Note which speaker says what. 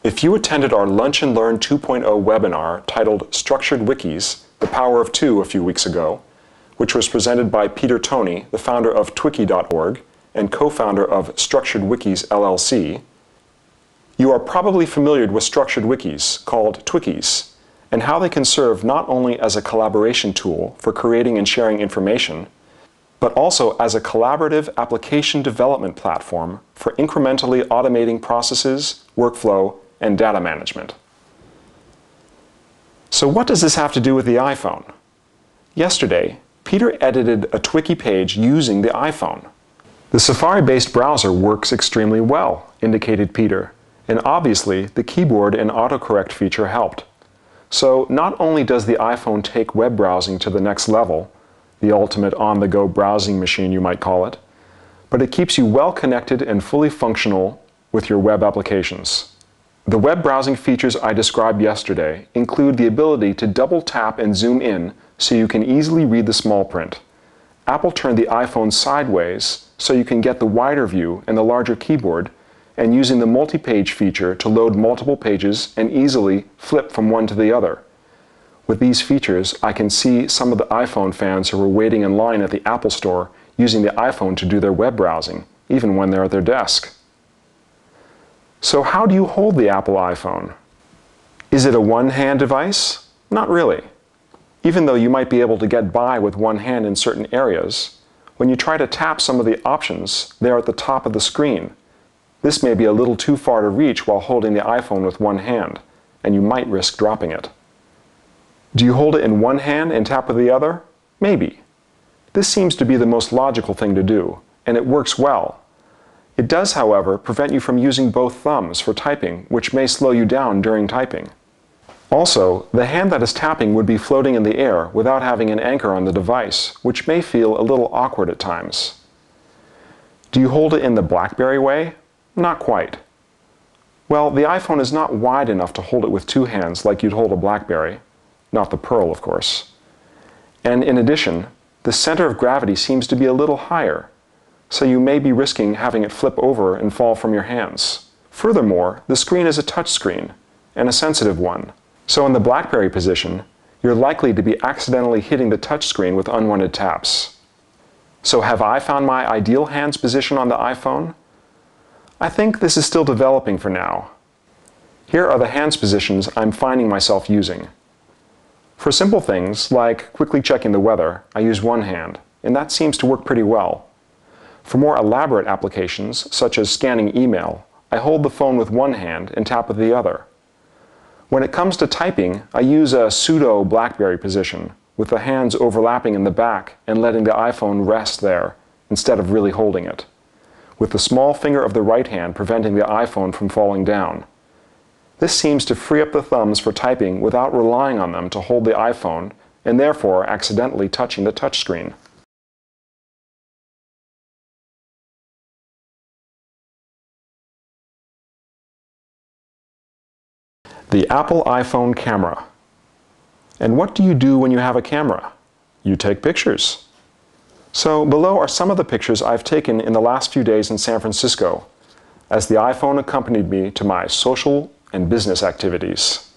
Speaker 1: If you attended our Lunch and Learn 2.0 webinar titled Structured Wikis, The Power of Two a few weeks ago, which was presented by Peter Toney, the founder of Twiki.org and co-founder of Structured Wikis LLC, you are probably familiar with structured wikis, called Twikis, and how they can serve not only as a collaboration tool for creating and sharing information, but also as a collaborative application development platform for incrementally automating processes, workflow, and data management. So what does this have to do with the iPhone? Yesterday, Peter edited a Twiki page using the iPhone. The Safari-based browser works extremely well, indicated Peter, and obviously the keyboard and autocorrect feature helped. So not only does the iPhone take web browsing to the next level, the ultimate on-the-go browsing machine you might call it, but it keeps you well connected and fully functional with your web applications. The web browsing features I described yesterday include the ability to double tap and zoom in so you can easily read the small print. Apple turned the iPhone sideways so you can get the wider view and the larger keyboard, and using the multi-page feature to load multiple pages and easily flip from one to the other. With these features, I can see some of the iPhone fans who were waiting in line at the Apple Store using the iPhone to do their web browsing, even when they're at their desk. So how do you hold the Apple iPhone? Is it a one-hand device? Not really. Even though you might be able to get by with one hand in certain areas, when you try to tap some of the options, they're at the top of the screen. This may be a little too far to reach while holding the iPhone with one hand, and you might risk dropping it. Do you hold it in one hand and tap with the other? Maybe. This seems to be the most logical thing to do, and it works well. It does, however, prevent you from using both thumbs for typing, which may slow you down during typing. Also, the hand that is tapping would be floating in the air without having an anchor on the device, which may feel a little awkward at times. Do you hold it in the BlackBerry way? Not quite. Well, the iPhone is not wide enough to hold it with two hands like you'd hold a BlackBerry. Not the Pearl, of course. And in addition, the center of gravity seems to be a little higher, so you may be risking having it flip over and fall from your hands. Furthermore, the screen is a touch screen, and a sensitive one. So in the BlackBerry position, you're likely to be accidentally hitting the touch screen with unwanted taps. So have I found my ideal hands position on the iPhone? I think this is still developing for now. Here are the hands positions I'm finding myself using. For simple things, like quickly checking the weather, I use one hand, and that seems to work pretty well. For more elaborate applications, such as scanning email, I hold the phone with one hand and tap with the other. When it comes to typing, I use a pseudo BlackBerry position, with the hands overlapping in the back and letting the iPhone rest there, instead of really holding it, with the small finger of the right hand preventing the iPhone from falling down. This seems to free up the thumbs for typing without relying on them to hold the iPhone, and therefore accidentally touching the touchscreen. The Apple iPhone camera. And what do you do when you have a camera? You take pictures. So below are some of the pictures I've taken in the last few days in San Francisco, as the iPhone accompanied me to my social and business activities.